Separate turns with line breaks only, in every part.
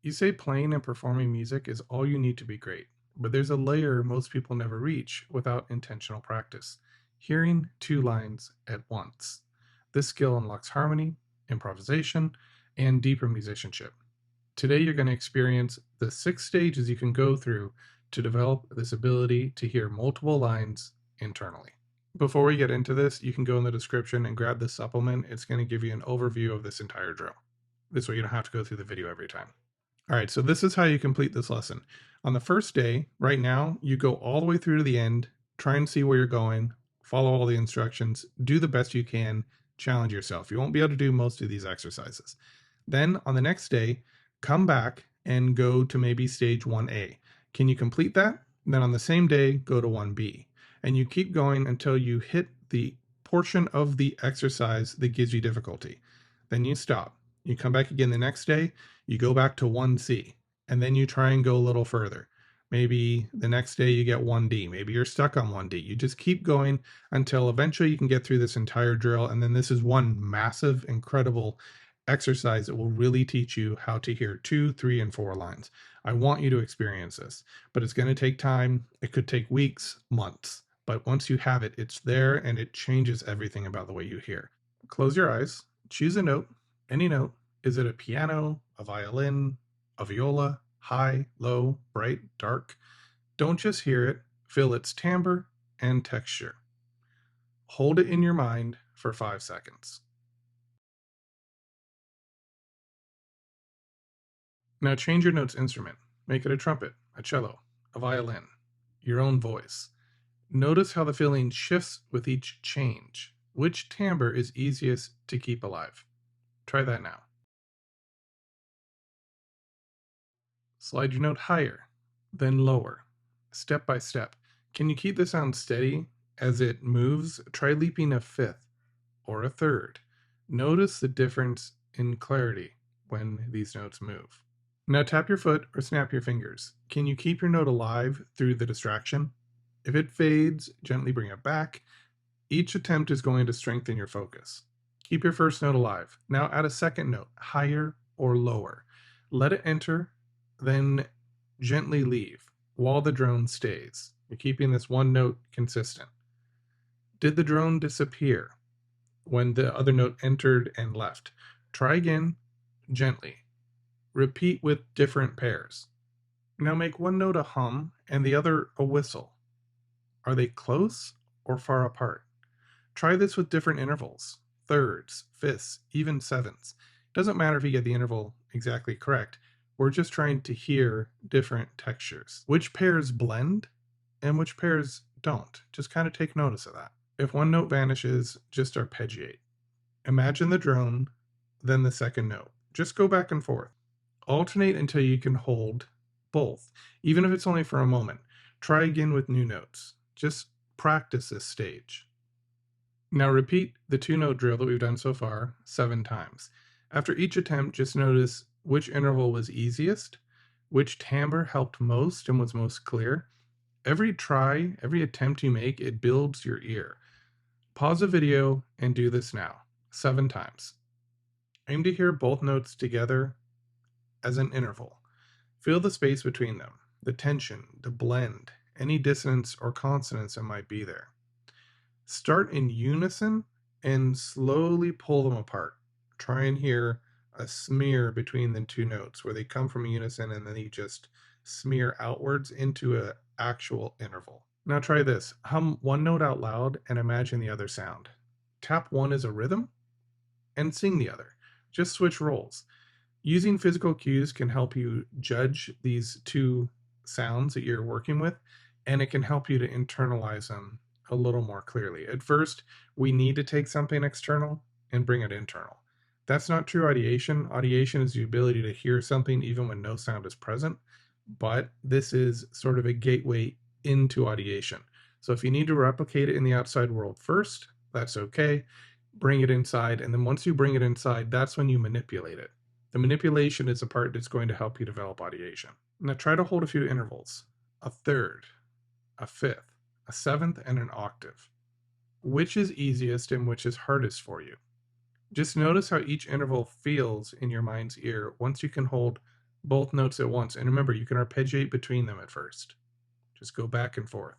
You say playing and performing music is all you need to be great, but there's a layer most people never reach without intentional practice: hearing two lines at once. This skill unlocks harmony, improvisation, and deeper musicianship. Today, you're going to experience the 6 stages you can go through to develop this ability to hear multiple lines internally. Before we get into this, you can go in the description and grab this supplement. It's going to give you an overview of this entire drill. This way, you don't have to go through the video every time. All right, so this is how you complete this lesson. On the first day, right now, you go all the way through to the end, try and see where you're going, follow all the instructions, do the best you can, challenge yourself. You won't be able to do most of these exercises. Then on the next day, come back and go to maybe stage 1A. Can you complete that? Then on the same day, go to 1B. And you keep going until you hit the portion of the exercise that gives you difficulty. Then you stop. You come back again the next day, you go back to 1C, and then you try and go a little further. Maybe the next day you get 1D. Maybe you're stuck on 1D. You just keep going until eventually you can get through this entire drill. And then this is one massive, incredible exercise that will really teach you how to hear 2, 3, and 4 lines. I want you to experience this, but it's going to take time. It could take weeks, months, but once you have it, it's there and it changes everything about the way you hear. Close your eyes, choose a note, any note. Is it a piano, a violin, a viola, high, low, bright, dark? Don't just hear it, feel its timbre and texture. Hold it in your mind for 5 seconds. Now change your note's instrument. Make it a trumpet, a cello, a violin, your own voice. Notice how the feeling shifts with each change. Which timbre is easiest to keep alive? Try that now. Slide your note higher, then lower, step by step. Can you keep the sound steady as it moves? Try leaping a fifth or a third. Notice the difference in clarity when these notes move. Now tap your foot or snap your fingers. Can you keep your note alive through the distraction? If it fades, gently bring it back. Each attempt is going to strengthen your focus. Keep your first note alive. Now add a second note, higher or lower. Let it enter, then gently leave while the drone stays. You're keeping this one note consistent. Did the drone disappear when the other note entered and left? Try again, gently. Repeat with different pairs. Now make one note a hum and the other a whistle. Are they close or far apart? Try this with different intervals, thirds, fifths, even sevenths. Doesn't matter if you get the interval exactly correct. We're just trying to hear different textures. Which pairs blend and which pairs don't. Just kind of take notice of that. If one note vanishes, just arpeggiate. Imagine the drone, then the second note. Just go back and forth. Alternate until you can hold both, even if it's only for a moment. Try again with new notes. Just practice this stage. Now repeat the 2-note drill that we've done so far 7 times. After each attempt, just notice which interval was easiest, which timbre helped most and was most clear. Every try, every attempt you make, it builds your ear. Pause the video and do this now, 7 times. Aim to hear both notes together as an interval. Feel the space between them, the tension, the blend, any dissonance or consonance that might be there. Start in unison and slowly pull them apart. Try and hear a smear between the 2 notes where they come from unison and then you just smear outwards into an actual interval. Now try this. Hum one note out loud and imagine the other sound. Tap one as a rhythm and sing the other. Just switch roles. Using physical cues can help you judge these 2 sounds that you're working with, and it can help you to internalize them a little more clearly. At first, we need to take something external and bring it internal. That's not true audiation. Audiation is the ability to hear something even when no sound is present, but this is sort of a gateway into audiation. So if you need to replicate it in the outside world first, that's okay. Bring it inside, and then once you bring it inside, that's when you manipulate it. The manipulation is the part that's going to help you develop audiation. Now try to hold a few intervals, a third, a fifth, a seventh, and an octave. Which is easiest and which is hardest for you? Just notice how each interval feels in your mind's ear once you can hold both notes at once. And remember, you can arpeggiate between them at first. Just go back and forth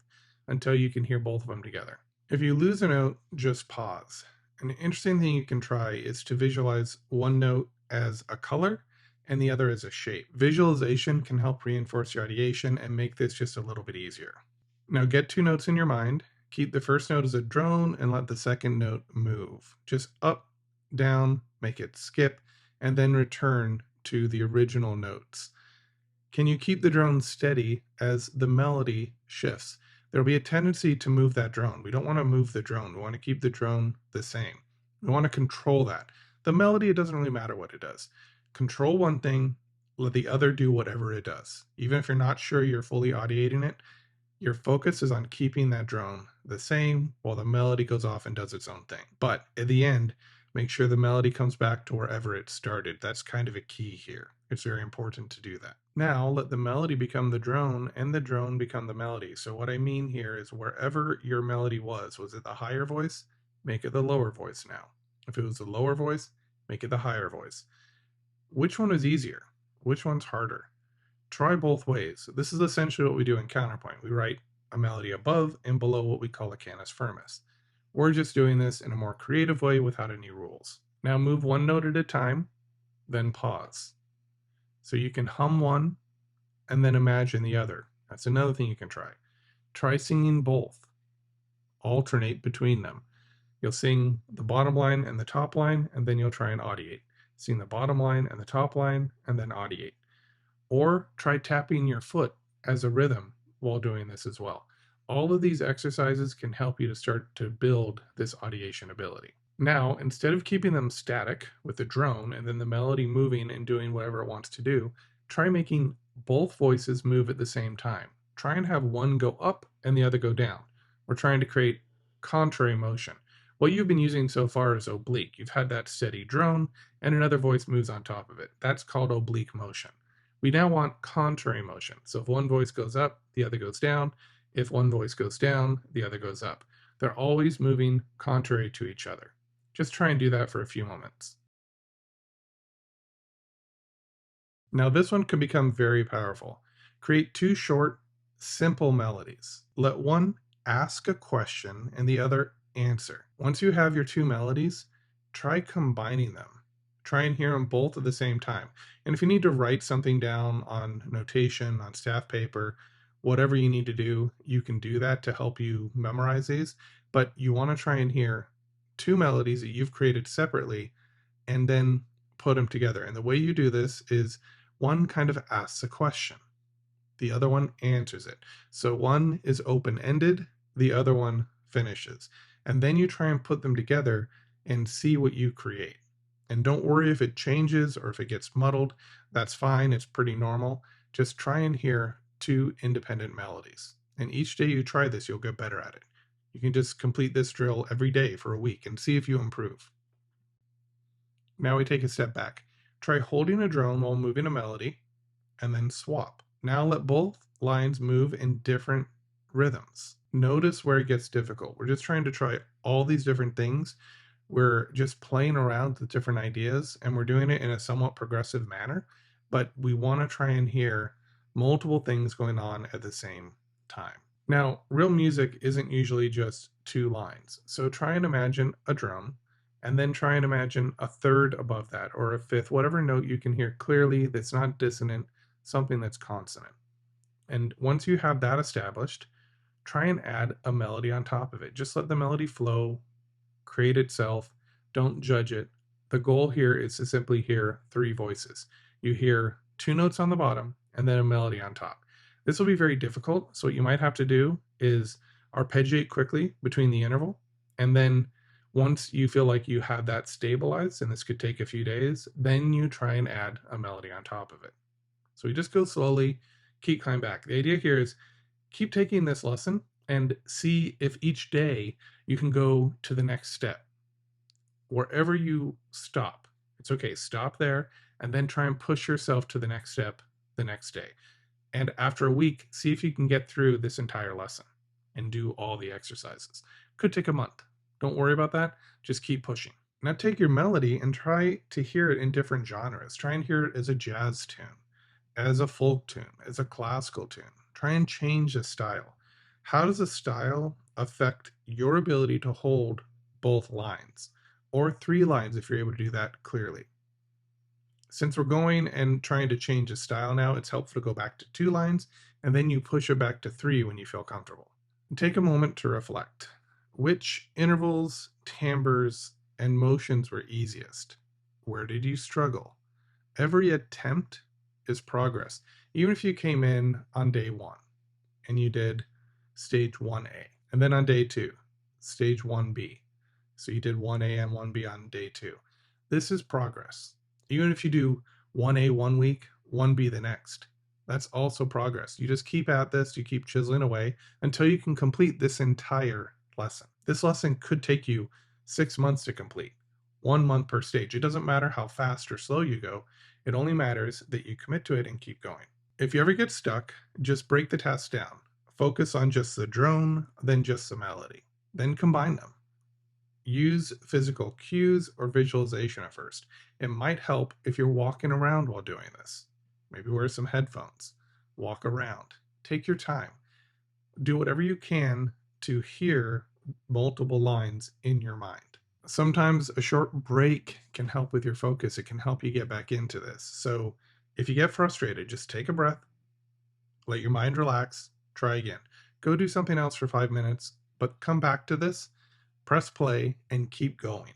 until you can hear both of them together. If you lose a note, just pause. An interesting thing you can try is to visualize one note as a color and the other as a shape. Visualization can help reinforce your ideation and make this just a little bit easier. Now get two notes in your mind. Keep the first note as a drone and let the second note move. Just up, down, make it skip, and then return to the original notes. Can you keep the drone steady as the melody shifts? There'll be a tendency to move that drone. We don't want to move the drone. We want to keep the drone the same. We want to control that. The melody, it doesn't really matter what it does. Control one thing, let the other do whatever it does. Even if you're not sure you're fully audiating it, your focus is on keeping that drone the same while the melody goes off and does its own thing. But at the end, make sure the melody comes back to wherever it started. That's kind of a key here. It's very important to do that. Now let the melody become the drone and the drone become the melody. So what I mean here is wherever your melody was it the higher voice? Make it the lower voice now. If it was the lower voice, make it the higher voice. Which one is easier? Which one's harder? Try both ways. This is essentially what we do in counterpoint. We write a melody above and below what we call a canus firmus. We're just doing this in a more creative way without any rules. Now move one note at a time, then pause. So you can hum one and then imagine the other. That's another thing you can try. Try singing both. Alternate between them. You'll sing the bottom line and the top line, and then you'll try and audiate. Sing the bottom line and the top line, and then audiate. Or try tapping your foot as a rhythm while doing this as well. All of these exercises can help you to start to build this audiation ability. Now, instead of keeping them static with the drone and then the melody moving and doing whatever it wants to do, try making both voices move at the same time. Try and have one go up and the other go down. We're trying to create contrary motion. What you've been using so far is oblique. You've had that steady drone and another voice moves on top of it. That's called oblique motion. We now want contrary motion. So if one voice goes up, the other goes down. If one voice goes down, the other goes up. They're always moving contrary to each other. Just try and do that for a few moments. Now this one can become very powerful. Create two short, simple melodies. Let one ask a question and the other answer. Once you have your two melodies, try combining them. Try and hear them both at the same time. And if you need to write something down on notation, on staff paper, whatever you need to do, you can do that to help you memorize these. But you want to try and hear two melodies that you've created separately and then put them together. And the way you do this is one kind of asks a question. The other one answers it. So one is open-ended, the other one finishes. And then you try and put them together and see what you create. And don't worry if it changes or if it gets muddled. That's fine. It's pretty normal. Just try and hear two independent melodies. And each day you try this, you'll get better at it. You can just complete this drill every day for a week and see if you improve. Now we take a step back. Try holding a drone while moving a melody and then swap. Now let both lines move in different rhythms. Notice where it gets difficult. We're just trying to try all these different things. We're just playing around with different ideas and we're doing it in a somewhat progressive manner, but we want to try and hear multiple things going on at the same time. Now, real music isn't usually just two lines. So try and imagine a drum and then try and imagine a third above that or a fifth, whatever note you can hear clearly that's not dissonant, something that's consonant. And once you have that established, try and add a melody on top of it. Just let the melody flow, create itself, don't judge it. The goal here is to simply hear three voices. You hear two notes on the bottom and then a melody on top. This will be very difficult, so what you might have to do is arpeggiate quickly between the interval, and then once you feel like you have that stabilized, and this could take a few days, then you try and add a melody on top of it. So we just go slowly, keep coming back. The idea here is keep taking this lesson and see if each day you can go to the next step. Wherever you stop, it's okay, stop there and then try and push yourself to the next step the next day. And after a week, see if you can get through this entire lesson and do all the exercises. Could take a month. Don't worry about that. Just keep pushing. Now take your melody and try to hear it in different genres. Try and hear it as a jazz tune. as a folk tune, as a classical tune. Try and change the style. How does a style affect your ability to hold both lines or three lines if you're able to do that clearly? Since we're going and trying to change a style now, it's helpful to go back to two lines and then you push it back to three when you feel comfortable. Take a moment to reflect. Which intervals, timbres, and motions were easiest? Where did you struggle? Every attempt is progress. Even if you came in on day one and you did stage 1A, and then on day two, stage 1B. So you did 1A and 1B on day two. This is progress. Even if you do 1A one week, 1B the next, that's also progress. You just keep at this, you keep chiseling away until you can complete this entire lesson. This lesson could take you 6 months to complete, 1 month per stage. It doesn't matter how fast or slow you go. It only matters that you commit to it and keep going. If you ever get stuck, just break the task down. Focus on just the drone, then just the melody. Then combine them. Use physical cues or visualization at first. It might help if you're walking around while doing this. Maybe wear some headphones. Walk around. Take your time. Do whatever you can to hear multiple lines in your mind. Sometimes a short break can help with your focus. It can help you get back into this. So if you get frustrated, just take a breath, let your mind relax, try again. Go do something else for 5 minutes, but come back to this, press play, and keep going.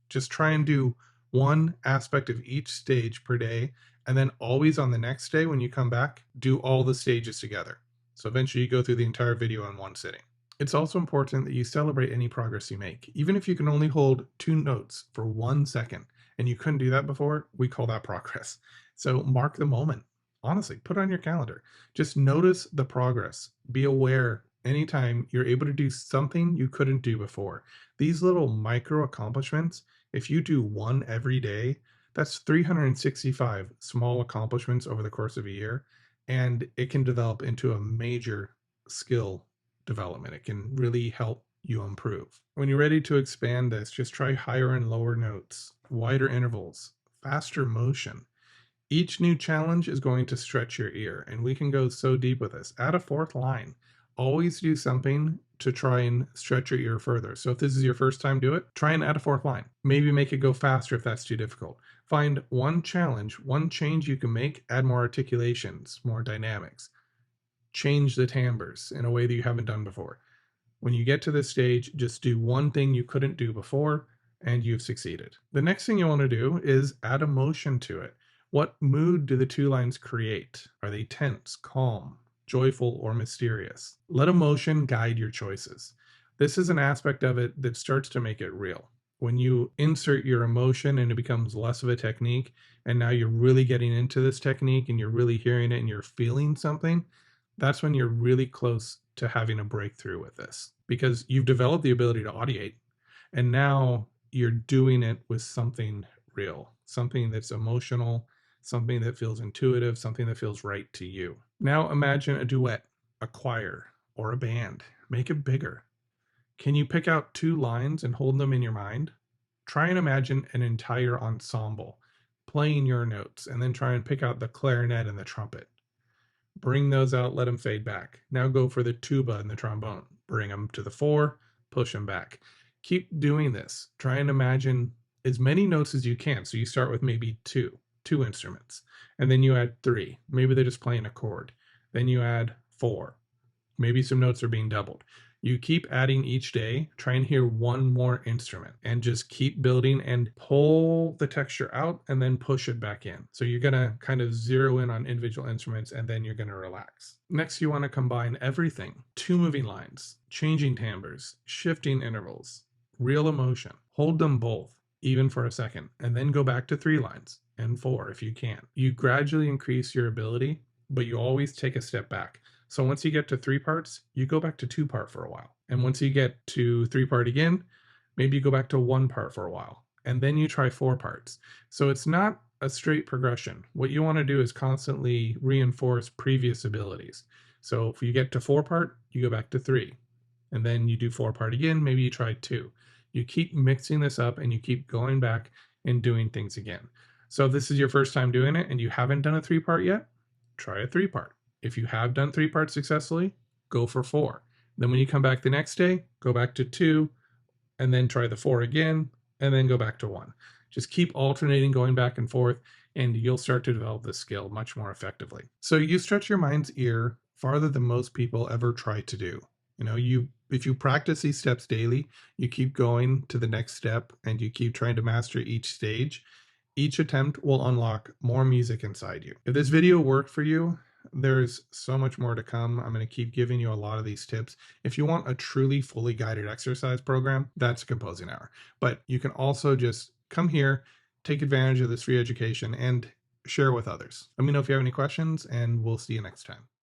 Just try and do one aspect of each stage per day, and then always on the next day when you come back, do all the stages together. So eventually you go through the entire video in one sitting. It's also important that you celebrate any progress you make. Even if you can only hold 2 notes for 1 second and you couldn't do that before, we call that progress. So mark the moment. Honestly, put it on your calendar. Just notice the progress. Be aware anytime you're able to do something you couldn't do before. These little micro accomplishments, if you do one every day, that's 365 small accomplishments over the course of a year, and it can develop into a major skill development. It can really help you improve. When you're ready to expand this, just try higher and lower notes, wider intervals, faster motion. Each new challenge is going to stretch your ear, and we can go so deep with this. Add a fourth line. Always do something to try and stretch your ear further. So if this is your first time, do it. Try and add a fourth line. Maybe make it go faster if that's too difficult. Find one challenge, one change you can make, add more articulations, more dynamics. Change the timbres in a way that you haven't done before. When you get to this stage, just do one thing you couldn't do before, and you've succeeded. The next thing you want to do is add emotion to it. What mood do the 2 lines create? Are they tense, calm, joyful, or mysterious? Let emotion guide your choices. This is an aspect of it that starts to make it real. When you insert your emotion and it becomes less of a technique, and now you're really getting into this technique and you're really hearing it and you're feeling something, that's when you're really close to having a breakthrough with this, because you've developed the ability to audiate and now you're doing it with something real, something that's emotional, something that feels intuitive, something that feels right to you. Now imagine a duet, a choir, or a band. Make it bigger. Can you pick out 2 lines and hold them in your mind? Try and imagine an entire ensemble playing your notes, and then try and pick out the clarinet and the trumpet. Bring those out, let them fade back. Now go for the tuba and the trombone. Bring them to the fore, push them back. Keep doing this. Try and imagine as many notes as you can. So you start with maybe two instruments, and then you add 3. Maybe they're just playing a chord. Then you add 4. Maybe some notes are being doubled. You keep adding each day, try and hear one more instrument, and just keep building and pull the texture out and then push it back in. So you're gonna kind of zero in on individual instruments and then you're gonna relax. Next, you wanna combine everything. 2 moving lines, changing timbres, shifting intervals, real emotion. Hold them both, even for a second, and then go back to 3 lines and 4 if you can. You gradually increase your ability, but you always take a step back. So once you get to 3 parts, you go back to 2 part for a while. And once you get to 3 part again, maybe you go back to 1 part for a while. And then you try 4 parts. So it's not a straight progression. What you want to do is constantly reinforce previous abilities. So if you get to 4 part, you go back to 3. And then you do 4 part again, maybe you try 2. You keep mixing this up and you keep going back and doing things again. So if this is your first time doing it and you haven't done a 3-part yet, try a 3-part. If you have done 3 parts successfully, go for 4. Then when you come back the next day, go back to 2, and then try the 4 again, and then go back to 1. Just keep alternating, going back and forth, and you'll start to develop this skill much more effectively. So you stretch your mind's ear farther than most people ever try to do. If you practice these steps daily, you keep going to the next step, and you keep trying to master each stage, each attempt will unlock more music inside you. If this video worked for you, there's so much more to come. I'm going to keep giving you a lot of these tips. If you want a truly fully guided exercise program, that's a composing hour. But you can also just come here, take advantage of this free education, and share with others. Let me know if you have any questions, and we'll see you next time.